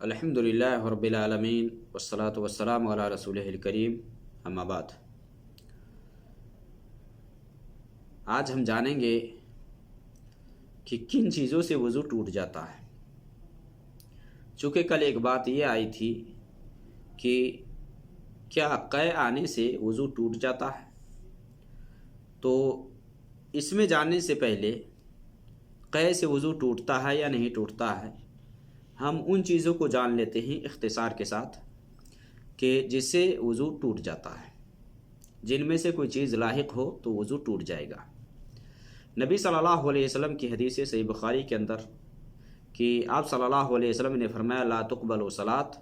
الحمدللہ رب العالمین والصلاة والسلام علی رسولہ الکریم، اما بعد۔ آج ہم جانیں گے کہ کن چیزوں سے وضو ٹوٹ جاتا ہے۔ چونکہ کل ایک بات یہ آئی تھی کہ کیا قے آنے سے وضو ٹوٹ جاتا ہے، تو اس میں جاننے سے پہلے قے سے وضو ٹوٹتا ہے یا نہیں ٹوٹتا ہے، ہم ان چیزوں کو جان لیتے ہیں اختصار کے ساتھ کہ جس سے وضو ٹوٹ جاتا ہے۔ جن میں سے کوئی چیز لاحق ہو تو وضو ٹوٹ جائے گا۔ نبی صلی اللہ علیہ وسلم کی حدیث صحیح بخاری کے اندر کہ آپ صلی اللہ علیہ وسلم نے فرمایا لا تقبل صلاۃ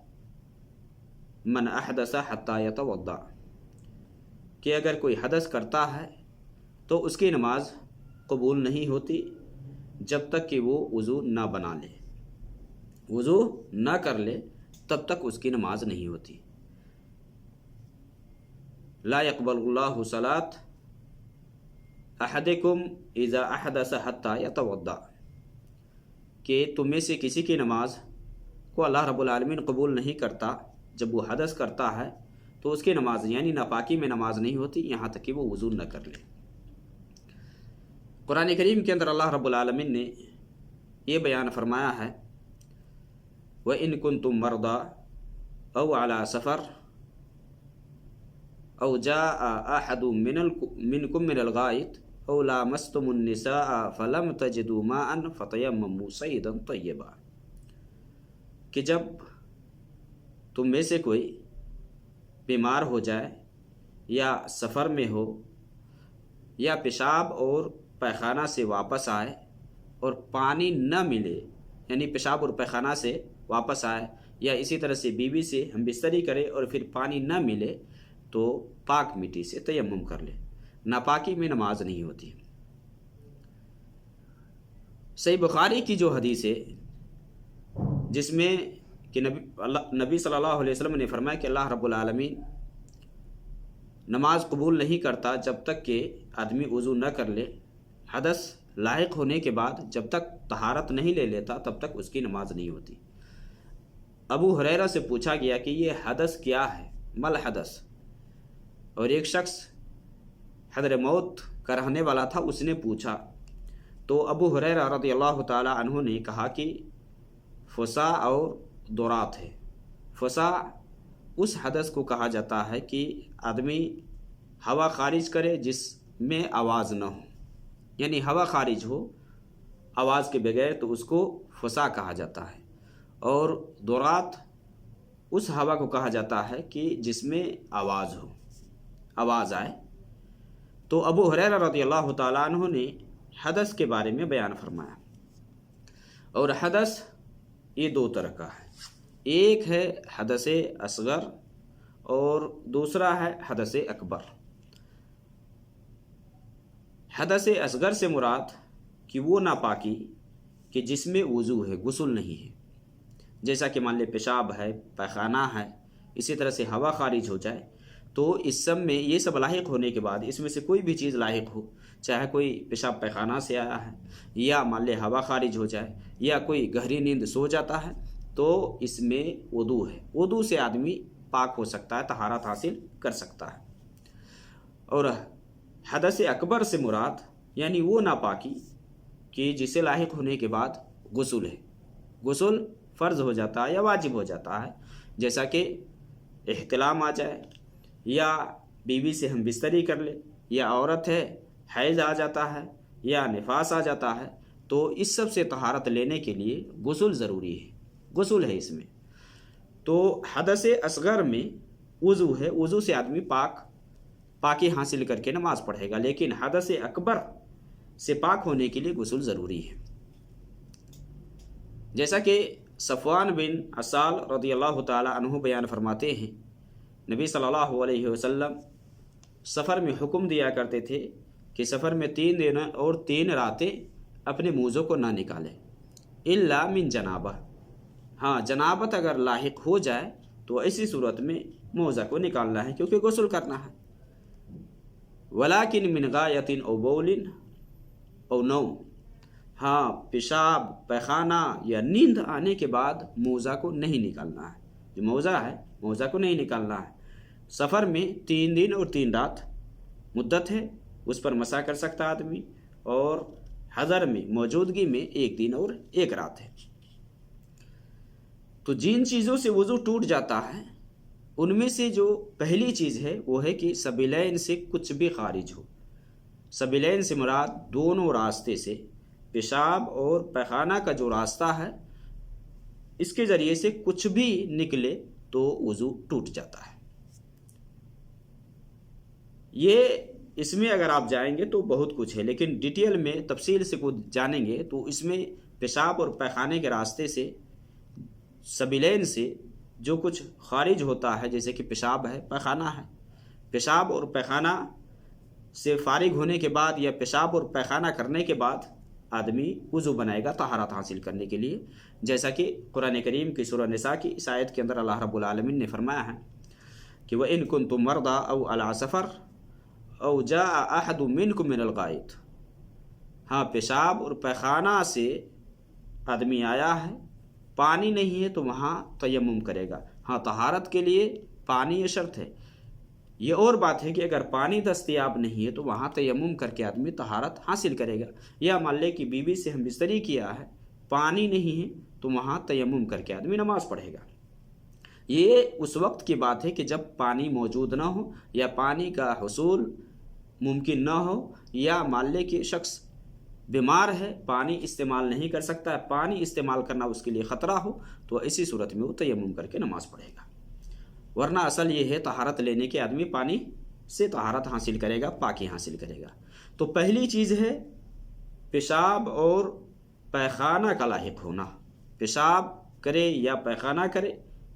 من احدث حتی یتوضا، کہ اگر کوئی حدث کرتا ہے تو اس کی نماز قبول نہیں ہوتی جب تک کہ وہ وضو نہ بنا لے، وضو نہ کر لے تب تک اس کی نماز نہیں ہوتی۔ لا يقبل اللہ صلاۃ احدکم اذا احدث حتی یتوضا، کہ تم میں سے کسی کی نماز کو اللہ رب العالمین قبول نہیں کرتا جب وہ حدث کرتا ہے، تو اس کی نماز یعنی ناپاکی میں نماز نہیں ہوتی یہاں تک کہ وہ وضو نہ کر لے۔ قرآن کریم کے اندر اللہ رب العالمین نے یہ بیان فرمایا ہے وَإِن كُنتُم مَّرْضَىٰ أَوْ عَلَىٰ سَفَرٍ أَوْ جَاءَ أَحَدٌ مِّنكُم مِّنَ الْغَائِطِ أَوْ لَامَسْتُمُ النِّسَاءَ فَلَمْ تَجِدُوا مَاءً فَتَيَمَّمُوا صَعِيدًا طَيِّبًا، کہ جب تم میں سے کوئی بیمار ہو جائے یا سفر میں ہو یا پیشاب اور پیخانہ سے واپس آئے اور پانی نہ ملے، یعنی پیشاب اور پیخانہ سے واپس آئے یا اسی طرح سے بیوی سے ہم بستری کرے اور پھر پانی نہ ملے تو پاک مٹی سے تیمم کر لے، ناپاکی میں نماز نہیں ہوتی۔ صحیح بخاری کی جو حدیث ہے جس میں کہ نبی صلی اللہ علیہ وسلم نے فرمایا کہ اللہ رب العالمین نماز قبول نہیں کرتا جب تک کہ آدمی وضو نہ کر لے، حدث لاحق ہونے کے بعد جب تک طہارت نہیں لے لیتا تب تک اس کی نماز نہیں ہوتی۔ ابو ہریرہ سے پوچھا گیا کہ یہ حدث کیا ہے، مل حدث، اور ایک شخص حضر موت کا رہنے والا تھا، اس نے پوچھا تو ابو ہریرہ رضی اللہ تعالی عنہ نے کہا کہ فسا اور دورات ہے۔ فسا اس حدث کو کہا جاتا ہے کہ آدمی ہوا خارج کرے جس میں آواز نہ ہو، یعنی ہوا خارج ہو آواز کے بغیر تو اس کو فسا کہا جاتا ہے، اور دورات اس ہوا کو کہا جاتا ہے کہ جس میں آواز ہو، آواز آئے۔ تو ابو ہریرہ رضی اللہ تعالیٰ عنہ نے حدث کے بارے میں بیان فرمایا، اور حدث یہ دو طرح کا ہے، ایک ہے حدث اصغر اور دوسرا ہے حدث اکبر۔ حدث اصغر سے مراد کہ وہ ناپاکی کہ جس میں وضو ہے، غسل نہیں ہے، جیسا کہ مان لے پیشاب ہے، پیخانہ ہے، اسی طرح سے ہوا خارج ہو جائے، تو اس سب میں یہ سب لاحق ہونے کے بعد اس میں سے کوئی بھی چیز لاحق ہو، چاہے کوئی پیشاب پیخانہ سے آیا ہے یا مان لے ہوا خارج ہو جائے یا کوئی گہری نیند سو جاتا ہے، تو اس میں وضو ہے، وضو سے آدمی پاک ہو سکتا ہے، طہارت حاصل کر سکتا ہے۔ اور حدث اکبر سے مراد یعنی وہ ناپاکی کہ جسے لاحق ہونے کے بعد غسل ہے، غسل فرض ہو جاتا ہے یا واجب ہو جاتا ہے، جیسا کہ احتلام آ جائے یا بیوی سے ہم بستری کر لے یا عورت ہے حیض آ جاتا ہے یا نفاس آ جاتا ہے، تو اس سب سے طہارت لینے کے لیے غسل ضروری ہے، غسل ہے اس میں۔ تو حدث اصغر میں وضو ہے، وضو سے آدمی پاکی حاصل کر کے نماز پڑھے گا، لیکن حدث اکبر سے پاک ہونے کے لیے غسل ضروری ہے۔ جیسا کہ صفوان بن عسال رضی اللہ تعالی عنہ بیان فرماتے ہیں، نبی صلی اللہ علیہ وسلم سفر میں حکم دیا کرتے تھے کہ سفر میں 3 دن اور 3 راتیں اپنے موزوں کو نہ نکالیں الا من جنابہ، ہاں جنابت اگر لاحق ہو جائے تو ایسی صورت میں موزہ کو نکالنا ہے کیونکہ غسل کرنا ہے۔ ولیکن من غایت او بول او نوم، ہاں پیشاب پیخانہ یا نیند آنے کے بعد موزہ کو نہیں نکالنا ہے، جو موزہ ہے موزہ کو نہیں نکالنا ہے۔ سفر میں 3 دن اور 3 رات مدت ہے، اس پر مسح کر سکتا آدمی، اور حضر میں موجودگی میں 1 دن اور 1 رات ہے۔ تو جن چیزوں سے وضو ٹوٹ جاتا ہے ان میں سے جو پہلی چیز ہے وہ ہے کہ سبیلین سے کچھ بھی خارج ہو۔ سبیلین سے مراد دونوں راستے سے پیشاب اور پیخانہ کا جو راستہ ہے اس کے ذریعے سے کچھ بھی نکلے تو وضو ٹوٹ جاتا ہے۔ یہ اس میں اگر آپ جائیں گے تو بہت کچھ ہے، لیکن ڈیٹیل میں تفصیل سے کچھ جانیں گے تو اس میں پیشاب اور پیخانے کے راستے سے سبیلین سے جو کچھ خارج ہوتا ہے، جیسے کہ پیشاب ہے پیخانہ ہے، پیشاب اور پیخانہ سے فارغ ہونے کے بعد یا پیشاب اور پیخانہ کرنے کے بعد آدمی وضو بنائے گا طہارت حاصل کرنے کے لیے، جیسا کہ قرآن کریم کی سورہ نساء کی اس آیت کے اندر اللہ رب العالمین نے فرمایا ہے کہ وَإِن كُنتُم مَرْضَىٰ أَوْ عَلَىٰ سَفَرٍ أَوْ جَاءَ أَحَدٌ مِّنكُم مِّنَ الْغَائِطِ۔ ہاں پیشاب اور پیخانہ سے آدمی آیا ہے، پانی نہیں ہے تو وہاں تیمم کرے گا۔ ہاں طہارت کے لیے پانی یہ شرط ہے۔ یہ اور بات ہے کہ اگر پانی دستیاب نہیں ہے تو وہاں تیمم کر کے آدمی طہارت حاصل کرے گا، یا مان لے کہ بیوی سے ہم بستری کیا ہے، پانی نہیں ہے تو وہاں تیمم کر کے آدمی نماز پڑھے گا۔ یہ اس وقت کی بات ہے کہ جب پانی موجود نہ ہو یا پانی کا حصول ممکن نہ ہو، یا مان لے کہ شخص بیمار ہے پانی استعمال نہیں کر سکتا ہے، پانی استعمال کرنا اس کے لیے خطرہ ہو، تو اسی صورت میں وہ تیمم کر کے نماز پڑھے گا۔ ورنہ اصل یہ ہے طہارت لینے کے آدمی پانی سے طہارت حاصل کرے گا، پاکی حاصل کرے گا۔ تو پہلی چیز ہے پیشاب اور پیخانہ کا لاحق ہونا، پیشاب کرے یا پیخانہ کرے،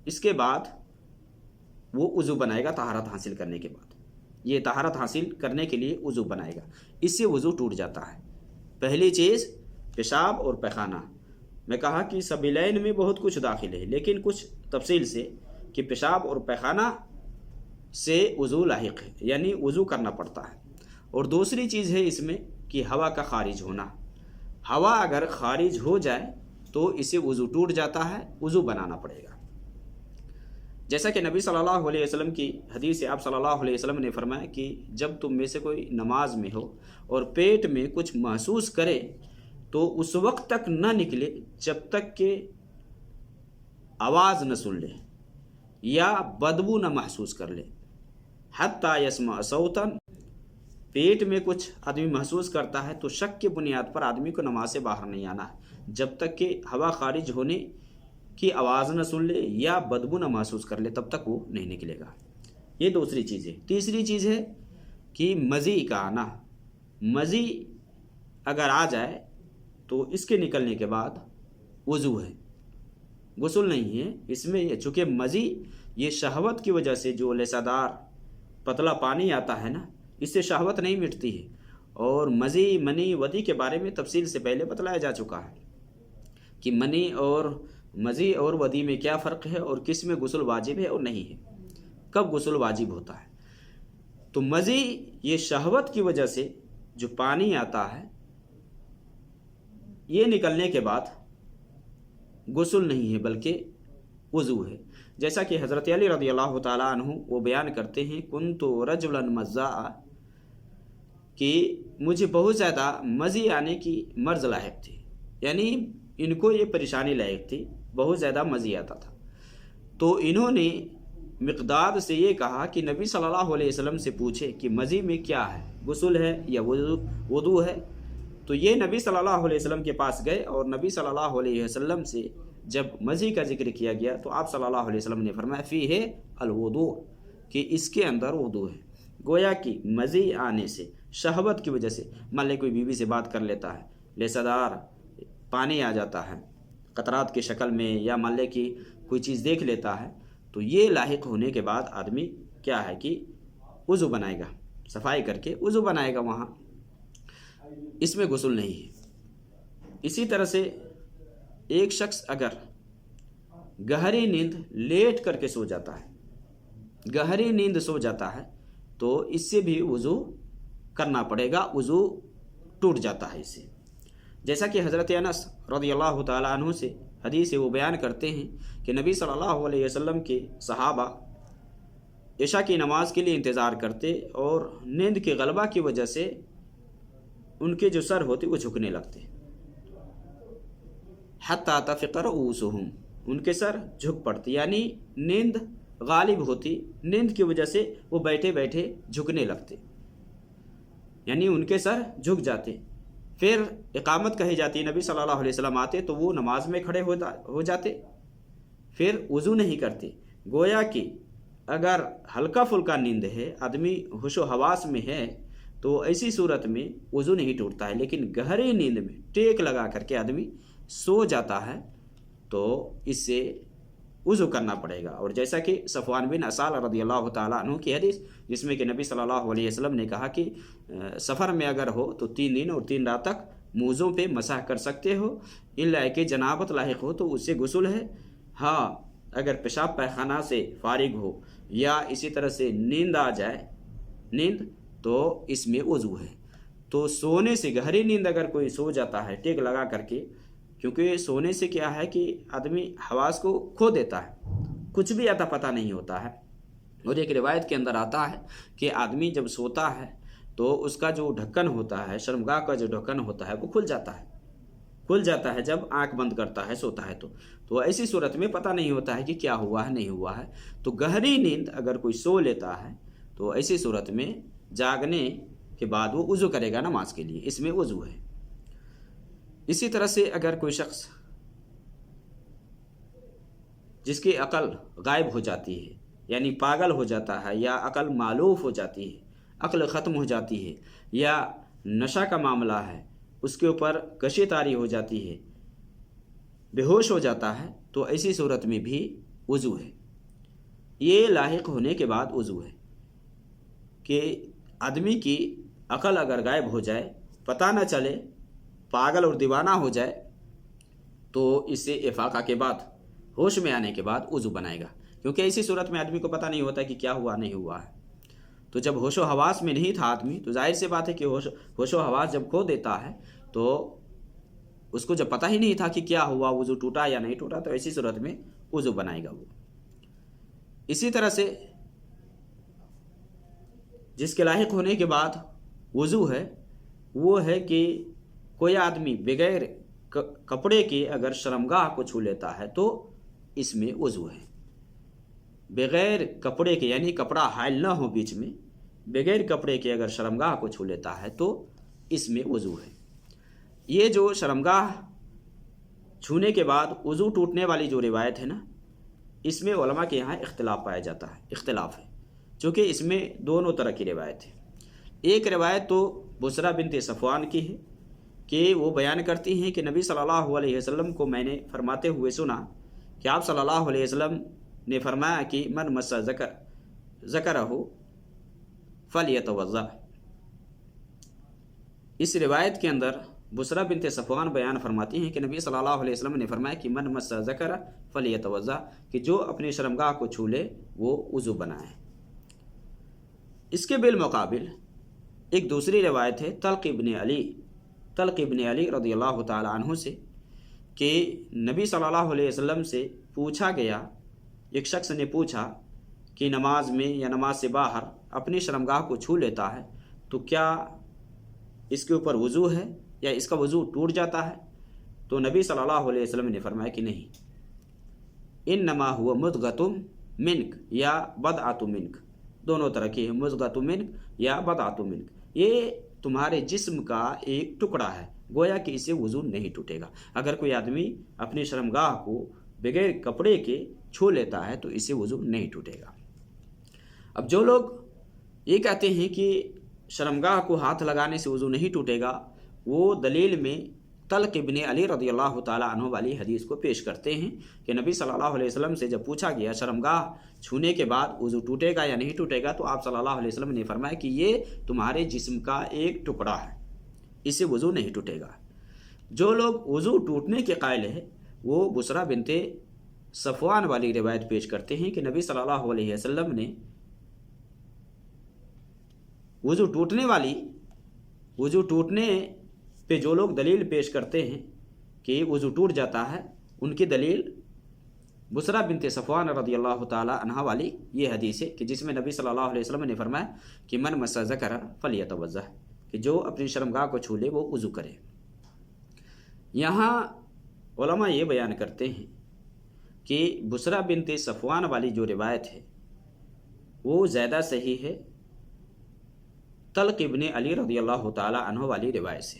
اس کے بعد وہ وضو بنائے گا طہارت حاصل کرنے کے بعد۔ یہ طہارت حاصل کرنے کے لیے وضو بنائے گا، اس سے وضو ٹوٹ جاتا ہے۔ پہلی چیز پیشاب اور پیخانہ۔ میں کہا کہ سبیلین میں بہت کچھ داخل ہے، لیکن کچھ تفصیل سے کہ پیشاب اور پیخانہ سے وضو لاحق ہے، یعنی وضو کرنا پڑتا ہے۔ اور دوسری چیز ہے اس میں کہ ہوا کا خارج ہونا۔ ہوا اگر خارج ہو جائے تو اسے وضو ٹوٹ جاتا ہے، وضو بنانا پڑے گا۔ جیسا کہ نبی صلی اللہ علیہ وسلم کی حدیث ہے، آپ صلی اللہ علیہ وسلم نے فرمایا کہ جب تم میں سے کوئی نماز میں ہو اور پیٹ میں کچھ محسوس کرے تو اس وقت تک نہ نکلے جب تک کہ آواز نہ سن لے یا بدبو نہ محسوس کر لے۔ حتیٰ یسمع صوتا، پیٹ میں کچھ آدمی محسوس کرتا ہے تو شک کی بنیاد پر آدمی کو نماز سے باہر نہیں آنا ہے جب تک کہ ہوا خارج ہونے کی آواز نہ سن لے یا بدبو نہ محسوس کر لے، تب تک وہ نہیں نکلے گا۔ یہ دوسری چیز ہے۔ تیسری چیز ہے کہ مزی کا آنا۔ مزی اگر آ جائے تو اس کے نکلنے کے بعد وضو ہے، غسل نہیں ہے اس میں۔ چونکہ مزی یہ شہوت کی وجہ سے جو لسہ دار پتلا پانی آتا ہے نا، اس سے شہوت نہیں مٹتی ہے۔ اور مزی منی ودی کے بارے میں تفصیل سے پہلے بتلایا جا چکا ہے کہ منی اور مزی اور ودی میں کیا فرق ہے اور کس میں غسل واجب ہے اور نہیں ہے، کب غسل واجب ہوتا ہے۔ تو مزی یہ شہوت کی وجہ سے جو پانی آتا ہے، یہ نکلنے کے بعد غسل نہیں ہے بلکہ وضو ہے۔ جیسا کہ حضرت علی رضی اللہ تعالیٰ عنہ وہ بیان کرتے ہیں کنت رجلا مزاء، کہ مجھے بہت زیادہ مزی آنے کی مرض لاحق تھی، یعنی ان کو یہ پریشانی لاحق تھی، بہت زیادہ مزی آتا تھا۔ تو انہوں نے مقداد سے یہ کہا کہ نبی صلی اللہ علیہ وسلم سے پوچھے کہ مزی میں کیا ہے، غسل ہے یا وضو ہے؟ تو یہ نبی صلی اللہ علیہ وسلم کے پاس گئے اور نبی صلی اللہ علیہ وسلم سے جب مزی کا ذکر کیا گیا تو آپ صلی اللہ علیہ وسلم نے فرمایا فیہ الوضوء، کہ اس کے اندر وضو ہے۔ گویا کہ مزی آنے سے شہوت کی وجہ سے، مان لے کوئی بیوی سے بات کر لیتا ہے، لسہ دار پانی آ جاتا ہے قطرات کی شکل میں، یا مان لے کہ کوئی چیز دیکھ لیتا ہے، تو یہ لاحق ہونے کے بعد آدمی کیا ہے کہ وضو بنائے گا، صفائی کر کے وضو بنائے گا، وہاں اس میں غسل نہیں ہے۔ اسی طرح سے ایک شخص اگر گہری نیند لیٹ کر کے سو جاتا ہے، گہری نیند سو جاتا ہے، تو اس سے بھی وضو کرنا پڑے گا، وضو ٹوٹ جاتا ہے اس سے۔ جیسا کہ حضرت انس رضی اللہ تعالیٰ عنہ سے حدیث وہ بیان کرتے ہیں کہ نبی صلی اللہ علیہ وسلم کے صحابہ عشاء کی نماز کے لیے انتظار کرتے اور نیند کے غلبہ کی وجہ سے ان کے جو سر ہوتے وہ جھکنے لگتے، حتی تفق رؤوسہم، ان کے سر جھک پڑتے، یعنی نیند غالب ہوتی، نیند کی وجہ سے وہ بیٹھے بیٹھے جھکنے لگتے، یعنی ان کے سر جھک جاتے۔ پھر اقامت کہی جاتی، نبی صلی اللہ علیہ وسلم آتے تو وہ نماز میں کھڑے ہو جاتے، پھر وضو نہیں کرتے۔ گویا کہ اگر ہلکا پھلکا نیند ہے، آدمی ہوش و حواس میں ہے، تو ایسی صورت میں وضو نہیں ٹوٹتا ہے، لیکن گہری نیند میں ٹیک لگا کر کے آدمی سو جاتا ہے تو اس سے وضو کرنا پڑے گا۔ اور جیسا کہ صفوان بن اسال رضی اللہ تعالیٰ عنہ کی حدیث، جس میں کہ نبی صلی اللہ علیہ وسلم نے کہا کہ سفر میں اگر ہو تو 3 دن اور 3 رات تک موزوں پہ مسح کر سکتے ہو، الا کہ جنابت لاحق ہو تو اس سے غسل ہے۔ ہاں، اگر پیشاب پیخانہ سے فارغ ہو یا اسی طرح سے نیند آ جائے تو اس میں وضو ہے۔ تو سونے سے، گہری نیند اگر کوئی سو جاتا ہے ٹیک لگا کر کے، کیونکہ سونے سے کیا ہے کہ آدمی حواس کو کھو دیتا ہے، کچھ بھی آتا پتہ نہیں ہوتا ہے۔ اور ایک روایت کے اندر آتا ہے کہ آدمی جب سوتا ہے تو اس کا جو ڈھکن ہوتا ہے، شرمگاہ کا جو ڈھکن ہوتا ہے وہ کھل جاتا ہے جب آنکھ بند کرتا ہے، سوتا ہے تو ایسی صورت میں پتہ نہیں ہوتا ہے کہ کیا ہوا ہے نہیں ہوا ہے۔ تو گہری نیند اگر کوئی سو لیتا ہے تو ایسی صورت میں جاگنے کے بعد وہ وضو کرے گا نماز کے لیے، اس میں وضو ہے۔ اسی طرح سے اگر کوئی شخص جس کی عقل غائب ہو جاتی ہے، یعنی پاگل ہو جاتا ہے، یا عقل معلوف ہو جاتی ہے، عقل ختم ہو جاتی ہے، یا نشہ کا معاملہ ہے، اس کے اوپر کشی طاری ہو جاتی ہے، بے ہوش ہو جاتا ہے، تو ایسی صورت میں بھی وضو ہے۔ یہ لاحق ہونے کے بعد وضو ہے کہ آدمی کی عقل اگر غائب ہو جائے، پتہ نہ چلے، پاگل اور دیوانہ ہو جائے، تو اس سے افاقہ کے بعد، ہوش میں آنے کے بعد وضو بنائے گا، کیونکہ ایسی صورت میں آدمی کو پتہ نہیں ہوتا کہ کیا ہوا نہیں ہوا ہے۔ تو جب ہوش و حواس میں نہیں تھا آدمی، تو ظاہر سی بات ہے کہ ہوش و حواس جب کھو دیتا ہے تو اس کو جب پتہ ہی نہیں تھا کہ کیا ہوا، وضو ٹوٹا یا نہیں ٹوٹا، تو ایسی صورت میں وضو بنائے گا وہ۔ اسی طرح سے جس کے لاحق ہونے کے بعد وضو ہے، وہ ہے کہ کوئی آدمی بغیر کپڑے کے اگر شرمگاہ کو چھو لیتا ہے تو اس میں وضو ہے۔ بغیر کپڑے کے، یعنی کپڑا حائل نہ ہو بیچ میں، بغیر کپڑے کے اگر شرمگاہ کو چھو لیتا ہے تو اس میں وضو ہے۔ یہ جو شرمگاہ چھونے کے بعد وضو ٹوٹنے والی جو روایت ہے نا، اس میں علماء کے یہاں اختلاف پایا جاتا ہے، اختلاف ہے، چونکہ اس میں دونوں طرح کی روایت ہے۔ ایک روایت تو بصرہ بنت صفوان کی ہے کہ وہ بیان کرتی ہیں کہ نبی صلی اللہ علیہ وسلم کو میں نے فرماتے ہوئے سنا کہ آپ صلی اللہ علیہ وسلم نے فرمایا کہ من مس ذکرہ فلیتوضأ۔ اس روایت کے اندر بصرہ بنت صفوان بیان فرماتی ہیں کہ نبی صلی اللہ علیہ وسلم نے فرمایا کہ من مس ذکرہ فلیتوضأ، کہ جو اپنے شرمگاہ کو چھو لے وہ وضو بنائے۔ اس کے بالمقابل ایک دوسری روایت ہے طلق ابن علی رضی اللہ تعالی عنہ سے کہ نبی صلی اللہ علیہ وسلم سے پوچھا گیا، ایک شخص نے پوچھا کہ نماز میں یا نماز سے باہر اپنی شرمگاہ کو چھو لیتا ہے تو کیا اس کے اوپر وضو ہے یا اس کا وضو ٹوٹ جاتا ہے؟ تو نبی صلی اللہ علیہ وسلم نے فرمایا کہ نہیں، انما هو مضغۃ منک یا بضعۃ منک، دونوں طرح کی ہے، مضغۃ منک یا بضعۃ منک، یہ تمہارے جسم کا ایک ٹکڑا ہے، گویا کہ اسے وضو نہیں ٹوٹے گا۔ اگر کوئی آدمی اپنی شرمگاہ کو بغیر کپڑے کے چھو لیتا ہے تو اسے وضو نہیں ٹوٹے گا۔ اب جو لوگ یہ کہتے ہیں کہ شرمگاہ کو ہاتھ لگانے سے وضو نہیں ٹوٹے گا، وہ دلیل میں طلق ابن علی رضی اللہ تعالیٰ عنہ والی حدیث کو پیش کرتے ہیں کہ نبی صلی اللہ علیہ وسلم سے جب پوچھا گیا شرمگاہ چھونے کے بعد وضو ٹوٹے گا یا نہیں ٹوٹے گا، تو آپ صلی اللہ علیہ وسلم نے فرمایا کہ یہ تمہارے جسم کا ایک ٹکڑا ہے، اس سے وضو نہیں ٹوٹے گا۔ جو لوگ وضو ٹوٹنے کے قائل ہیں وہ بصرہ بنت صفوان والی روایت پیش کرتے ہیں کہ نبی صلی اللہ علیہ وسلم نے وضو ٹوٹنے پہ جو لوگ دلیل پیش کرتے ہیں کہ وضو ٹوٹ جاتا ہے، ان کی دلیل بصرہ بنت صفوان رضی اللہ تعالی عنہ والی یہ حدیث ہے کہ جس میں نبی صلی اللہ علیہ وسلم نے فرمایا کہ من مس ذکر فلیتوضأ، کہ جو اپنی شرمگاہ کو چھو لے وہ وضو کرے۔ یہاں علماء یہ بیان کرتے ہیں کہ بصرہ بنت صفوان والی جو روایت ہے وہ زیادہ صحیح ہے طلق ابن علی رضی اللہ تعالی عنہ والی روایت سے،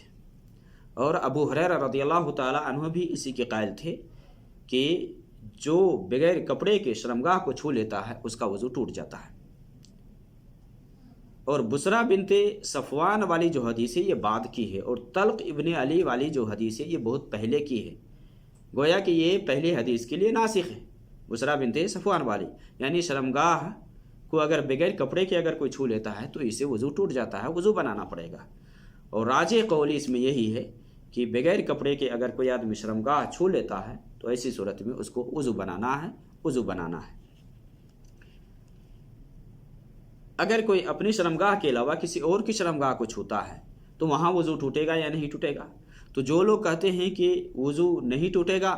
اور ابو ہریرہ رضی اللہ تعالی عنہ بھی اسی کے قائل تھے کہ جو بغیر کپڑے کے شرمگاہ کو چھو لیتا ہے اس کا وضو ٹوٹ جاتا ہے۔ اور بصرہ بنت صفوان والی جو حدیث ہے یہ بعد کی ہے، اور طلق ابن علی والی جو حدیث ہے یہ بہت پہلے کی ہے، گویا کہ یہ پہلی حدیث کے لیے ناسخ ہے بصرہ بنت صفوان والی، یعنی شرمگاہ کو اگر بغیر کپڑے کے اگر کوئی چھو لیتا ہے تو اسے وضو ٹوٹ جاتا ہے، وضو بنانا پڑے گا۔ اور راجح قول اس میں یہی ہے کہ بغیر کپڑے کے اگر کوئی آدمی شرمگاہ چھو لیتا ہے تو ایسی صورت میں اس کو وضو بنانا ہے۔ اگر کوئی اپنی شرمگاہ کے علاوہ کسی اور کی شرمگاہ کو چھوتا ہے تو وہاں وضو ٹوٹے گا یا نہیں ٹوٹے گا؟ تو جو لوگ کہتے ہیں کہ وضو نہیں ٹوٹے گا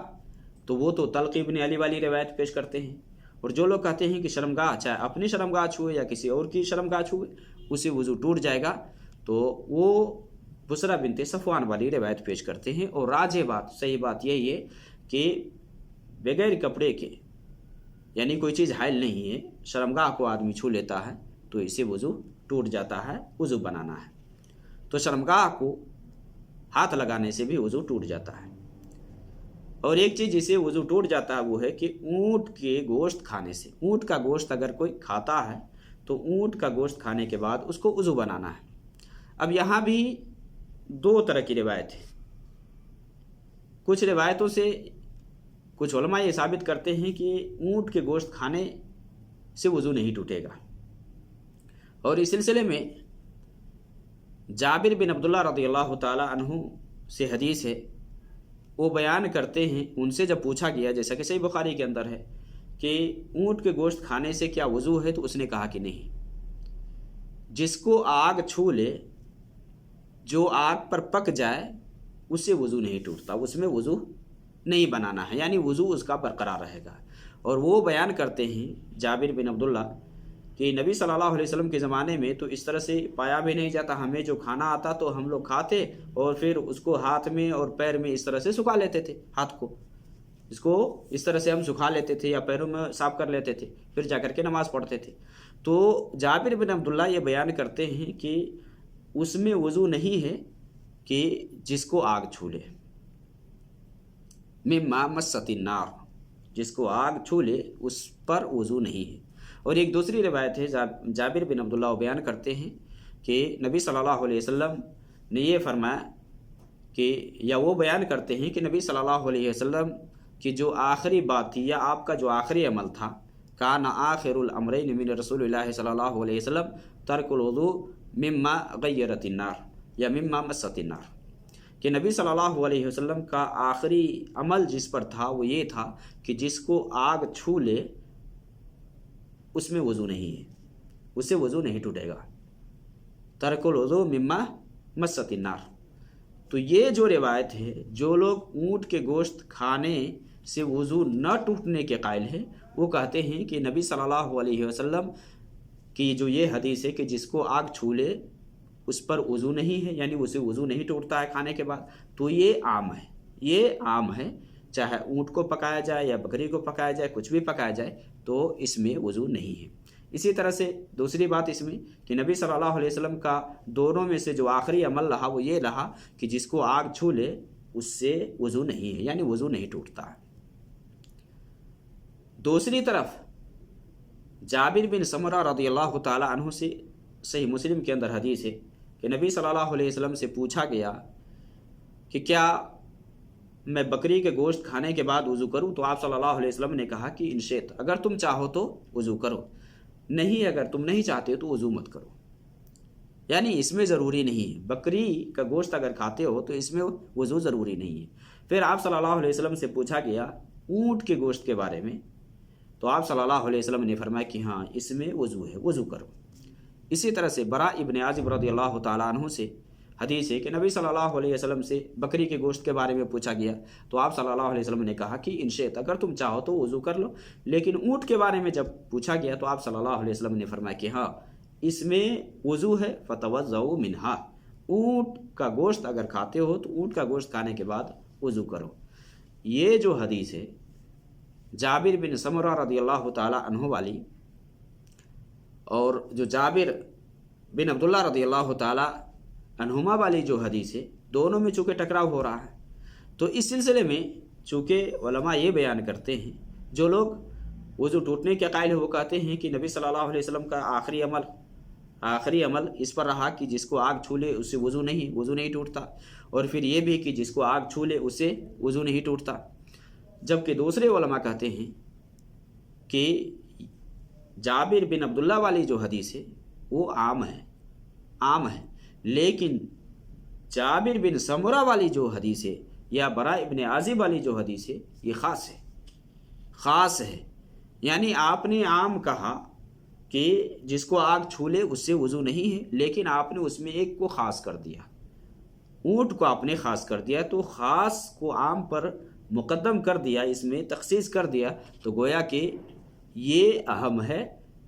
تو وہ تو طلق ابن علی والی روایت پیش کرتے ہیں، اور جو لوگ کہتے ہیں کہ شرمگاہ چاہے اپنی شرمگاہ چھوئے یا کسی اور کی شرمگاہ چھوئے اسے وضو ٹوٹ جائے گا، تو وہ بصرہ بنت صفوان والی روایت پیش کرتے ہیں۔ اور راجح بات، صحیح بات یہی ہے کہ بغیر کپڑے کے، یعنی کوئی چیز حائل نہیں ہے، شرمگاہ کو آدمی چھو لیتا ہے تو اسے وضو ٹوٹ جاتا ہے، وضو بنانا ہے۔ تو شرمگاہ کو ہاتھ لگانے سے بھی وضو ٹوٹ جاتا ہے۔ اور ایک چیز جسے وضو ٹوٹ جاتا ہے وہ ہے کہ اونٹ کے گوشت کھانے سے، اونٹ کا گوشت اگر کوئی کھاتا ہے تو اونٹ کا گوشت کھانے کے بعد اس کو وضو بنانا ہے۔ اب یہاں بھی دو طرح کی روایت ہے، کچھ روایتوں سے کچھ علماء یہ ثابت کرتے ہیں کہ اونٹ کے گوشت کھانے سے وضو نہیں ٹوٹے گا، اور اس سلسلے میں جابر بن عبداللہ رضی اللہ تعالی عنہ سے حدیث ہے، وہ بیان کرتے ہیں، ان سے جب پوچھا گیا جیسا کہ صحیح بخاری کے اندر ہے کہ اونٹ کے گوشت کھانے سے کیا وضو ہے، تو اس نے کہا کہ نہیں، جس کو آگ چھو لے، جو آگ پر پک جائے اس سے وضو نہیں ٹوٹتا، اس میں وضو نہیں بنانا ہے، یعنی وضو اس کا برقرار رہے گا۔ اور وہ بیان کرتے ہیں جابر بن عبداللہ کہ نبی صلی اللہ علیہ وسلم کے زمانے میں تو اس طرح سے پایا بھی نہیں جاتا، ہمیں جو کھانا آتا تو ہم لوگ کھاتے اور پھر اس کو ہاتھ میں اور پیر میں اس طرح سے سکھا لیتے تھے، ہاتھ کو اس کو اس طرح سے ہم سکھا لیتے تھے یا پیروں میں صاف کر لیتے تھے، پھر جا کر کے نماز پڑھتے تھے۔ تو جابر بن عبداللہ یہ بیان کرتے ہیں کہ اس میں وضو نہیں ہے کہ جس کو آگ چھو لے، مما مست النار، جس کو آگ چھو لے اس پر وضو نہیں ہے۔ اور ایک دوسری روایت ہے، جابر بن عبداللہ وہ بیان کرتے ہیں کہ نبی صلی اللہ علیہ وسلم نے یہ فرمایا کہ، یا وہ بیان کرتے ہیں کہ نبی صلی اللہ علیہ وسلم کی جو آخری بات تھی یا آپ کا جو آخری عمل تھا، کان آخر الامرین من رسول اللہ صلی اللہ علیہ وسلم ترک الوضوء مما غیرت النار یا مما مست النار، کہ نبی صلی اللہ علیہ وسلم کا آخری عمل جس پر تھا وہ یہ تھا کہ جس کو آگ چھو لے اس میں وضو نہیں ہے، اس سے وضو نہیں ٹوٹے گا، ترک الوضوء مما مست النار۔ تو یہ جو روایت ہے، جو لوگ اونٹ کے گوشت کھانے سے وضو نہ ٹوٹنے کے قائل ہیں وہ کہتے ہیں کہ نبی صلی اللہ علیہ وسلم کی جو یہ حدیث ہے کہ جس کو آگ چھو لے اس پر وضو نہیں ہے، یعنی اسے وضو نہیں ٹوٹتا ہے کھانے کے بعد، تو یہ عام ہے، یہ عام ہے، چاہے اونٹ کو پکایا جائے یا بکری کو پکایا جائے، کچھ بھی پکایا جائے تو اس میں وضو نہیں ہے۔ اسی طرح سے دوسری بات اس میں کہ نبی صلی اللہ علیہ وسلم کا دونوں میں سے جو آخری عمل رہا وہ یہ رہا کہ جس کو آگ چھو لے اس سے وضو نہیں ہے، یعنی وضو نہیں ٹوٹتا ہے۔ دوسری طرف جابر بن سمرہ رضی اللہ تعالی عنہ سے صحیح مسلم کے اندر حدیث ہے کہ نبی صلی اللہ علیہ وسلم سے پوچھا گیا کہ کیا میں بکری کے گوشت کھانے کے بعد وضو کروں، تو آپ صلی اللہ علیہ وسلم نے کہا کہ ان شئت، اگر تم چاہو تو وضو کرو، نہیں اگر تم نہیں چاہتے تو وضو مت کرو، یعنی اس میں ضروری نہیں ہے، بکری کا گوشت اگر کھاتے ہو تو اس میں وضو ضروری نہیں ہے۔ پھر آپ صلی اللہ علیہ وسلم سے پوچھا گیا اونٹ کے گوشت کے بارے میں، تو آپ صلی اللہ علیہ وسلم نے فرمایا کہ ہاں اس میں وضو ہے، وضو کرو۔ اسی طرح سے براء ابن عازب رضی اللہ تعالیٰ عنہ سے حدیث ہے کہ نبی صلی اللہ علیہ وسلم سے بکری کے گوشت کے بارے میں پوچھا گیا تو آپ صلی اللہ علیہ وسلم نے کہا کہ ان شئت، اگر تم چاہو تو وضو کر لو. لیکن اونٹ کے بارے میں جب پوچھا گیا تو آپ صلی اللہ علیہ وسلم نے فرمایا کہ ہاں اس میں وضو ہے، فتوضؤ منہا، اونٹ کا گوشت اگر کھاتے ہو تو اونٹ کا گوشت کھانے کے بعد وضو کرو. یہ جو حدیث ہے جابر بن سمرہ رضی اللہ تعالی عنہ والی اور جو جابر بن عبداللہ رضی اللہ تعالی عنہما والی جو حدیث ہے، دونوں میں چونکہ ٹکراؤ ہو رہا ہے. تو اس سلسلے میں چونکہ علماء یہ بیان کرتے ہیں، جو لوگ وضو ٹوٹنے کے قائل وہ کہتے ہیں کہ نبی صلی اللہ علیہ وسلم کا آخری عمل اس پر رہا کہ جس کو آگ چھو لے اس سے وضو نہیں ٹوٹتا، اور پھر یہ بھی کہ جس کو آگ چھو لے اس سے وضو نہیں ٹوٹتا. جبکہ دوسرے علماء کہتے ہیں کہ جابر بن عبداللہ والی جو حدیث ہے وہ عام ہے، لیکن جابر بن سمرہ والی جو حدیث ہے یا براء ابن عازب والی جو حدیث ہے یہ خاص ہے. یعنی آپ نے عام کہا کہ جس کو آگ چھو لے اس سے وضو نہیں ہے، لیکن آپ نے اس میں ایک کو خاص کر دیا، اونٹ کو آپ نے خاص کر دیا، تو خاص کو عام پر مقدم کر دیا، اس میں تخصیص کر دیا. تو گویا کہ یہ اہم ہے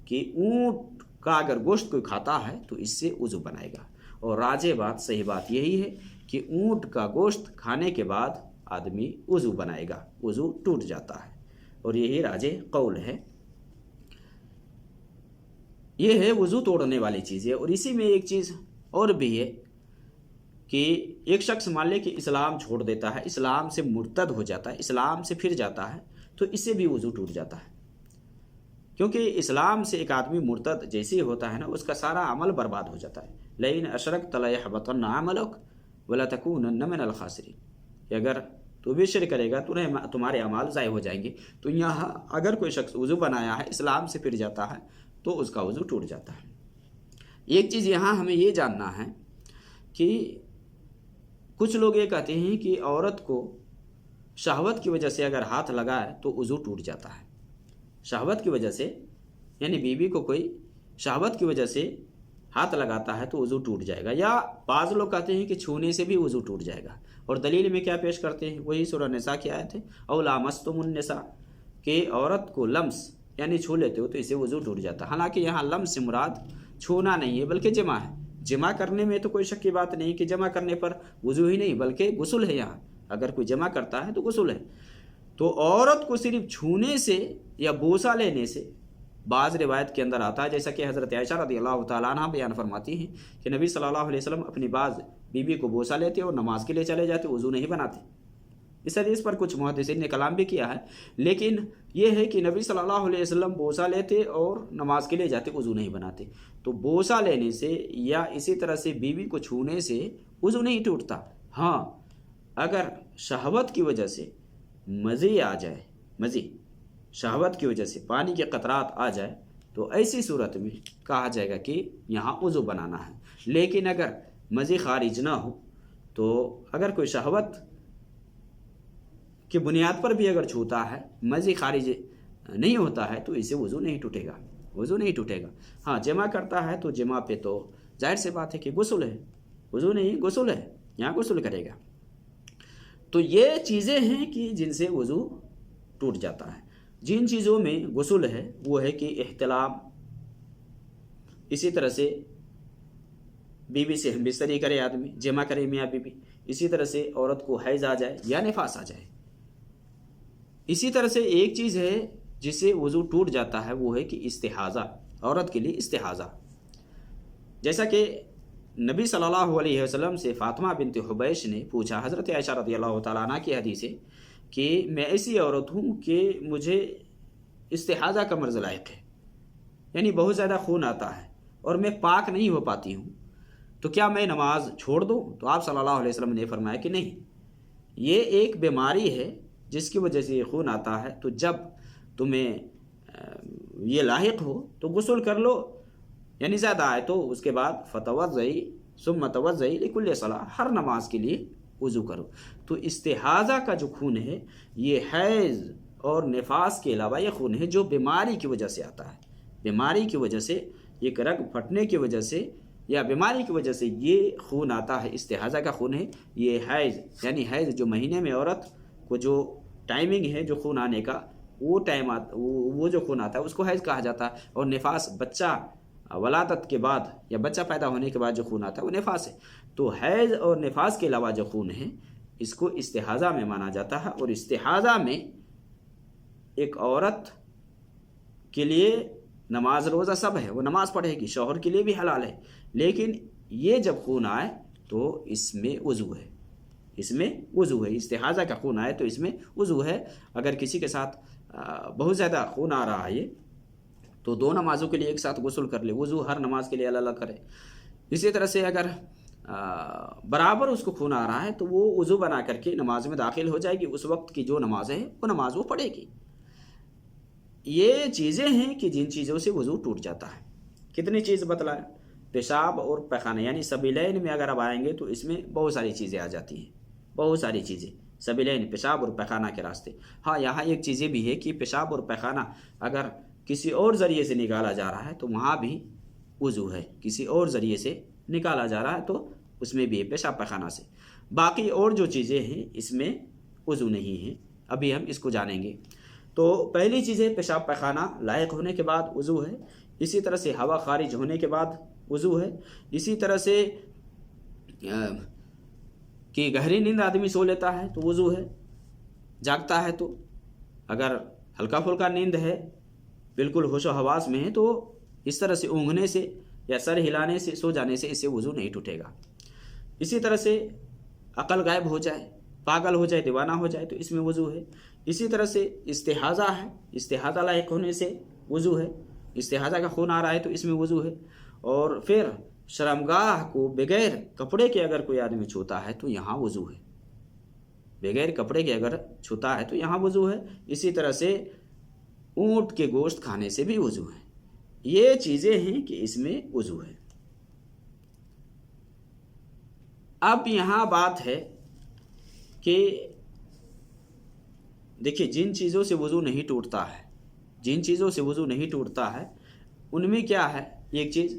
کہ اونٹ کا اگر گوشت کوئی کھاتا ہے تو اس سے وضو بنائے گا. اور راجح بات، صحیح بات یہی ہے کہ اونٹ کا گوشت کھانے کے بعد آدمی وضو بنائے گا، وضو ٹوٹ جاتا ہے، اور یہی راجح قول ہے. یہ ہے وضو توڑنے والی چیز ہے. اور اسی میں ایک چیز اور بھی ہے کہ ایک شخص مان لے کہ اسلام چھوڑ دیتا ہے، اسلام سے مرتد ہو جاتا ہے، اسلام سے پھر جاتا ہے، تو اس سے بھی وضو ٹوٹ جاتا ہے. کیونکہ اسلام سے ایک آدمی مرتد جیسے ہی ہوتا ہے نا، اس کا سارا عمل برباد ہو جاتا ہے. لئن اشرکت لیحبطن عملک ولتکونن من الخاسرین، کہ اگر تو بھی شرک کرے گا تو تمہارے اعمال ضائع ہو جائیں گے. تو یہاں اگر کوئی شخص وضو بنایا ہے، اسلام سے پھر جاتا ہے، تو اس کا وضو ٹوٹ جاتا ہے. ایک چیز یہاں ہمیں یہ جاننا ہے کہ کچھ لوگ یہ کہتے ہیں کہ عورت کو شہوت کی وجہ سے اگر ہاتھ لگائے تو وضو ٹوٹ جاتا ہے. شہوت کی وجہ سے، یعنی بیوی کو کوئی شہوت کی وجہ سے ہاتھ لگاتا ہے تو وضو ٹوٹ جائے گا. یا بعض لوگ کہتے ہیں کہ چھونے سے بھی وضو ٹوٹ جائے گا، اور دلیل میں کیا پیش کرتے ہیں؟ وہی سورہ نساء کی آیت ہے، او لامستم النساء، کہ عورت کو لمس یعنی چھو لیتے ہو تو اسے وضو ٹوٹ جاتا ہے. حالانکہ یہاں لمس سے مراد چھونا نہیں ہے بلکہ جمع ہے. جمع کرنے میں تو کوئی شک کی بات نہیں کہ جمع کرنے پر وضو ہی نہیں بلکہ غسل ہے. یہاں اگر کوئی جمع کرتا ہے تو غسل ہے. تو عورت کو صرف چھونے سے یا بوسہ لینے سے، بعض روایت کے اندر آتا ہے جیسا کہ حضرت عائشہ رضی اللہ تعالیٰ عنہ بیان فرماتی ہیں کہ نبی صلی اللہ علیہ وسلم اپنی بعض بیوی کو بوسہ لیتے اور نماز کے لیے چلے جاتے، وضو نہیں بناتے. اس حدیث پر کچھ محدثین نے کلام بھی کیا ہے، لیکن یہ ہے کہ نبی صلی اللہ علیہ وسلم بوسہ لیتے اور نماز کے لیے جاتے، وضو نہیں بناتے. تو بوسہ لینے سے یا اسی طرح سے بیوی کو چھونے سے وضو نہیں ٹوٹتا. ہاں اگر شہوت کی وجہ سے مزی آ جائے، شہوت کی وجہ سے پانی کے قطرات آ جائے، تو ایسی صورت میں کہا جائے گا کہ یہاں وضو بنانا ہے. لیکن اگر مزی خارج نہ ہو، تو اگر کوئی شہوت کی بنیاد پر بھی اگر چھوتا ہے، مزی خارج نہیں ہوتا ہے، تو اسے وضو نہیں ٹوٹے گا. ہاں جمع کرتا ہے تو جمع پہ تو ظاہر سے بات ہے کہ غسل ہے، وضو نہیں غسل ہے، یہاں غسل کرے گا. تو یہ چیزیں ہیں کہ جن سے وضو ٹوٹ جاتا ہے. جن چیزوں میں غسل ہے وہ ہے کہ احتلام، اسی طرح سے بیوی سے ہم بستری کرے آدمی، جمع کرے میاں بیوی، اسی طرح سے عورت کو حیض آ جائے یا نفاس آ جائے. اسی طرح سے ایک چیز ہے جس سے وضو ٹوٹ جاتا ہے، وہ ہے کہ استحاضہ، عورت کے لیے استحاضہ. جیسا کہ نبی صلی اللہ علیہ وسلم سے فاطمہ بنت حبیش نے پوچھا، حضرت عائشہ رضی اللہ تعالیٰ عنہ کی حدیث ہے کہ میں ایسی عورت ہوں کہ مجھے استحاضہ کا مرض لاحق ہے، یعنی بہت زیادہ خون آتا ہے اور میں پاک نہیں ہو پاتی ہوں، تو کیا میں نماز چھوڑ دوں؟ تو آپ صلی اللہ علیہ وسلم نے فرمایا کہ نہیں، یہ ایک بیماری ہے جس کی وجہ سے یہ خون آتا ہے، تو جب تمہیں یہ لاحق ہو تو غسل کر لو، یعنی زیادہ آئے تو اس کے بعد فتوضئی ثم توضئی لکل صلاۃ، ہر نماز کے لیے وضو کرو. تو استحاضہ کا جو خون ہے یہ حیض اور نفاس کے علاوہ یہ خون ہے جو بیماری کی وجہ سے آتا ہے. بیماری کی وجہ سے، ایک رگ پھٹنے کی وجہ سے یا بیماری کی وجہ سے یہ خون آتا ہے، استحاضہ کا خون ہے، یہ حیض یعنی حیض جو مہینے میں عورت کو جو ٹائمنگ ہے جو خون آنے کا، وہ ٹائم وہ جو خون آتا ہے اس کو حیض کہا جاتا ہے۔ اور نفاس بچہ ولادت کے بعد یا بچہ پیدا ہونے کے بعد جو خون آتا ہے وہ نفاس ہے۔ تو حیض اور نفاس کے علاوہ جو خون ہے اس کو استحاضہ میں مانا جاتا ہے، اور استحاضہ میں ایک عورت کے لیے نماز روزہ سب ہے، وہ نماز پڑھے گی، شوہر کے لیے بھی حلال ہے، لیکن یہ جب خون آئے تو اس میں وضو ہے، اس میں وضو ہے۔ استحاضہ کا خون آئے تو اس میں وضو ہے۔ اگر کسی کے ساتھ بہت زیادہ خون آ رہا ہے تو دو نمازوں کے لیے ایک ساتھ غسل کر لے، وضو ہر نماز کے لیے الگ الگ کرے۔ اسی طرح سے اگر برابر اس کو خون آ رہا ہے تو وہ وضو بنا کر کے نماز میں داخل ہو جائے گی، اس وقت کی جو نماز ہے وہ نماز وہ پڑھے گی۔ یہ چیزیں ہیں کہ جن چیزوں سے وضو ٹوٹ جاتا ہے۔ کتنی چیز بتلائیں؟ پیشاب اور پیخانہ یعنی سبیلین میں اگر اب آئیں گے تو اس میں بہت ساری چیزیں آ جاتی ہیں، بہت ساری چیزیں سبیلین پیشاب اور پیخانہ کے راستے۔ ہاں یہاں ایک چیزیں بھی ہے کہ پیشاب اور پیخانہ اگر کسی اور ذریعے سے نکالا جا رہا ہے تو وہاں بھی وضو ہے، کسی اور ذریعے سے نکالا جا رہا ہے تو اس میں بھی ہے پیشاب پیخانہ سے۔ باقی اور جو چیزیں ہیں اس میں وضو نہیں ہے، ابھی ہم اس کو جانیں گے۔ تو پہلی چیز ہے پیشاب پیخانہ لائق ہونے کے بعد وضو ہے، اسی طرح سے ہوا خارج ہونے کے بعد وضو ہے، اسی طرح سے کہ گہری نیند آدمی سو لیتا ہے تو وضو ہے، جاگتا ہے تو، اگر ہلکا پھلکا نیند ہے بالکل ہوش و حواس میں ہے تو اس طرح سے اونگھنے سے یا سر ہلانے سے سو جانے سے اس سے وضو نہیں ٹوٹے گا۔ اسی طرح سے عقل غائب ہو جائے، پاگل ہو جائے، دیوانہ ہو جائے تو اس میں وضو ہے۔ اسی طرح سے استحاضہ ہے، استحاضہ لائق ہونے سے وضو ہے، استحاضہ کا خون آ رہا ہے تو اس میں وضو ہے۔ اور پھر شرمگاہ کو بغیر کپڑے کے اگر کوئی آدمی چھوتا ہے تو یہاں وضو ہے، بغیر کپڑے کے اگر چھوتا ہے تو یہاں وضو ہے۔ اسی طرح سے اونٹ کے گوشت کھانے سے بھی وضو ہے۔ یہ چیزیں ہیں کہ اس میں وضو ہے۔ اب یہاں بات ہے کہ دیکھیے جن چیزوں سے وضو نہیں ٹوٹتا ہے، جن چیزوں سے وضو نہیں ٹوٹتا ہے ان میں کیا ہے؟ ایک چیز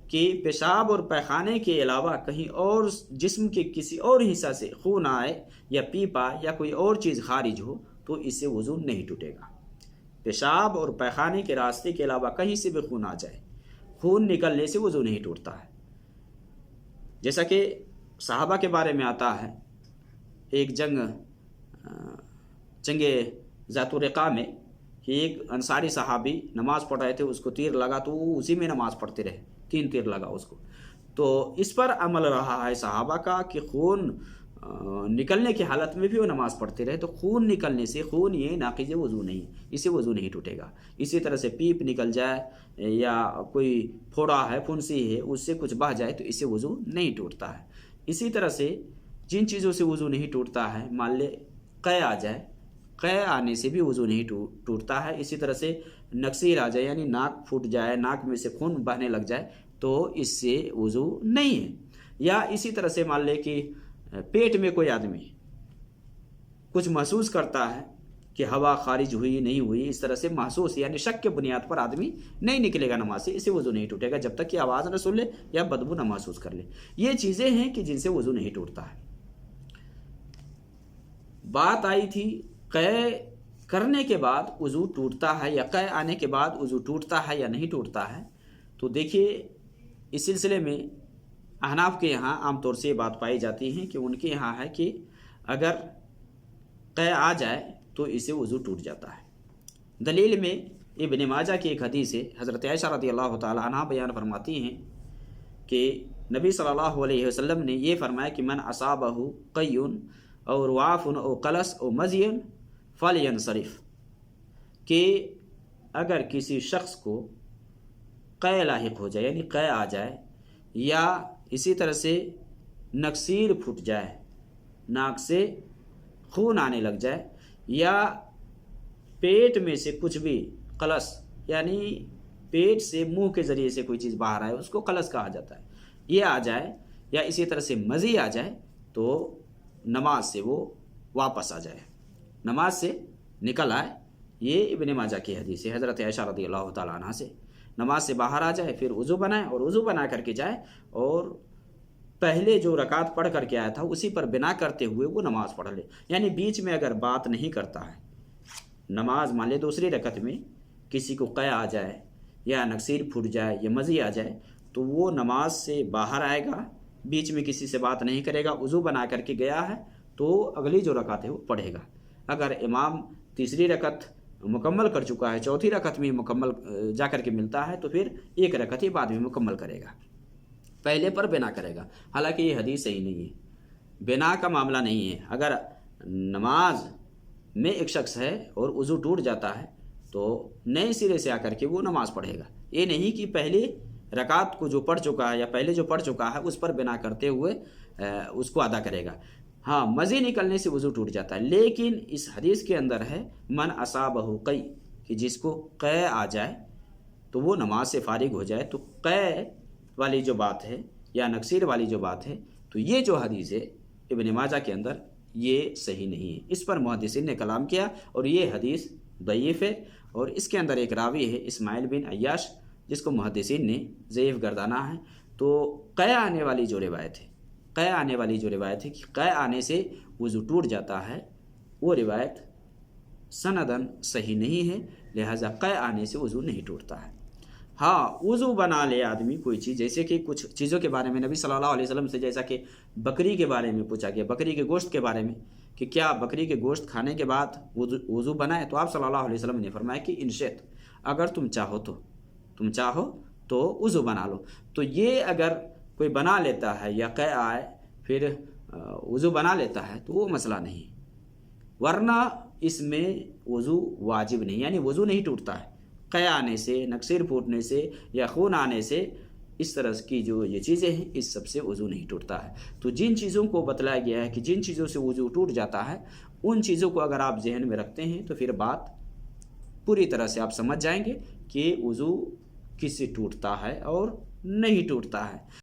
کہ پیشاب اور پیخانے کے علاوہ کہیں اور جسم کے کسی اور حصہ سے خون آئے یا پیپا یا کوئی اور چیز خارج ہو تو اس سے وضو نہیں ٹوٹے گا۔ پیشاب اور پیخانے کے راستے کے علاوہ کہیں سے بھی خون آ جائے، خون نکلنے سے وضو نہیں ٹوٹتا ہے۔ جیسا کہ صحابہ کے بارے میں آتا ہے، ایک جنگ ذات الرقاع میں کہ ایک انصاری صحابی نماز پڑھ رہے تھے، اس کو تیر لگا تو وہ اسی میں نماز پڑھتے رہے، 3 تیر لگا اس کو۔ تو اس پر عمل رہا ہے صحابہ کا کہ خون نکلنے کی حالت میں بھی وہ نماز پڑھتے رہے، تو خون نکلنے سے، خون یہ ناقض وضو نہیں، اسے وضو نہیں ٹوٹے گا۔ اسی طرح سے پیپ نکل جائے یا کوئی پھوڑا ہے، پھنسی ہے، اس سے کچھ بہہ جائے تو اسے وضو نہیں ٹوٹتا ہے۔ اسی طرح سے جن چیزوں سے وضو نہیں ٹوٹتا ہے، مان لے قے آ جائے، قے آنے سے بھی وضو نہیں ٹوٹتا ہے۔ اسی طرح سے نکسیر آ جائے یعنی ناک پھوٹ جائے، ناک میں سے خون بہنے لگ جائے تو اس سے وضو نہیں ہے۔ یا اسی طرح سے مان لے کہ پیٹ میں کوئی آدمی کچھ محسوس کرتا ہے کہ ہوا خارج ہوئی نہیں ہوئی، اس طرح سے محسوس یعنی شک کے بنیاد پر آدمی نہیں نکلے گا نماز سے، اسے وضو نہیں ٹوٹے گا جب تک کہ آواز نہ سن لے یا بدبو نہ محسوس کر لے۔ یہ چیزیں ہیں کہ جن سے وضو نہیں ٹوٹتا ہے۔ بات آئی تھی قے کرنے کے بعد وضو ٹوٹتا ہے یا قے آنے کے بعد وضو ٹوٹتا ہے یا نہیں ٹوٹتا ہے۔ تو دیکھیے اس سلسلے میں احناف کے یہاں عام طور سے یہ بات پائی جاتی ہے کہ ان کے یہاں ہے کہ اگر قے آ جائے تو اسے وضو ٹوٹ جاتا ہے۔ دلیل میں ابن ماجہ کی ایک حدیث ہے، حضرت عائشہ رضی اللہ تعالی عنہ بیان فرماتی ہیں کہ نبی صلی اللہ علیہ وسلم نے یہ فرمایا کہ من اصابہ قی او رعاف او قلس او مزی فلینصرف، کہ اگر کسی شخص کو قے لاحق ہو جائے یعنی قے آ جائے، یا اسی طرح سے نکسیر پھٹ جائے، ناک سے خون آنے لگ جائے، یا پیٹ میں سے کچھ بھی قلس یعنی پیٹ سے منہ کے ذریعے سے کوئی چیز باہر آئے اس کو قلس کہا جاتا ہے، یہ آ جائے، یا اسی طرح سے مزی آ جائے تو نماز سے وہ واپس آ جائے، نماز سے نکل آئے۔ یہ ابن ماجہ کی حدیث ہے حضرت عائشہ رضی اللہ تعالیٰ عنہ سے۔ نماز سے باہر آ جائے پھر وضو بنائے اور وضو بنا کر کے جائے اور پہلے جو رکعت پڑھ کر کے آیا تھا اسی پر بنا کرتے ہوئے وہ نماز پڑھ لے. یعنی بیچ میں اگر بات نہیں کرتا ہے، نماز مان لے دوسری رکعت میں کسی کو قے آ جائے یا نکسیر پھوٹ جائے یا مزی آ جائے تو وہ نماز سے باہر آئے گا، بیچ میں کسی سے بات نہیں کرے گا، وضو بنا کر کے گیا ہے تو اگلی جو رکعت ہے وہ پڑھے گا. اگر امام تیسری رکعت مکمل کر چکا ہے، چوتھی رکعت میں مکمل جا کر کے ملتا ہے تو پھر ایک رکعت ہی بعد میں مکمل کرے گا، پہلے پر بنا کرے گا. حالانکہ یہ حدیث صحیح نہیں ہے، بنا کا معاملہ نہیں ہے. اگر نماز میں ایک شخص ہے اور وضو ٹوٹ جاتا ہے تو نئے سرے سے آ کر کے وہ نماز پڑھے گا. یہ نہیں کہ پہلی رکعت کو جو پڑھ چکا ہے یا پہلے جو پڑھ چکا ہے اس پر بنا کرتے ہوئے اس کو ادا کرے گا. ہاں مزی نکلنے سے وضو ٹوٹ جاتا ہے، لیکن اس حدیث کے اندر ہے من اصابہ قی، کہ جس کو قے آ جائے تو وہ نماز سے فارغ ہو جائے. تو قے والی جو بات ہے یا نکسیر والی جو بات ہے تو یہ جو حدیث ہے ابن ماجہ کے اندر یہ صحیح نہیں ہے. اس پر محدثین نے کلام کیا اور یہ حدیث ضعیف ہے. اور اس کے اندر ایک راوی ہے اسماعیل بن عیاش جس کو محدثین نے ضعیف گردانا ہے. تو قے آنے والی جو روایت ہے، قے آنے والی جو روایت ہے کہ قے آنے سے وضو ٹوٹ جاتا ہے، وہ روایت سندن صحیح نہیں ہے، لہذا قے آنے سے وضو نہیں ٹوٹتا ہے. ہاں وضو بنا لے آدمی کوئی چیز، جیسے کہ کچھ چیزوں کے بارے میں نبی صلی اللہ علیہ وسلم سے جیسا کہ بکری کے بارے میں پوچھا گیا، بکری کے گوشت کے بارے میں کہ کیا بکری کے گوشت کھانے کے بعد وضو بنائے، تو آپ صلی اللہ علیہ وسلم نے فرمایا کہ انشئت، اگر تم چاہو تو وضو بنا لو. تو یہ اگر کوئی بنا لیتا ہے یا قے آئے پھر وضو بنا لیتا ہے تو وہ مسئلہ نہیں، ورنہ اس میں وضو واجب نہیں، یعنی وضو نہیں ٹوٹتا ہے. قے آنے سے، نکسیر پھوٹنے سے یا خون آنے سے، اس طرح کی جو یہ چیزیں ہیں اس سب سے وضو نہیں ٹوٹتا ہے. تو جن چیزوں کو بتلایا گیا ہے کہ جن چیزوں سے وضو ٹوٹ جاتا ہے ان چیزوں کو اگر آپ ذہن میں رکھتے ہیں تو پھر بات پوری طرح سے آپ سمجھ جائیں گے کہ وضو کس سے ٹوٹتا ہے اور نہیں ٹوٹتا ہے.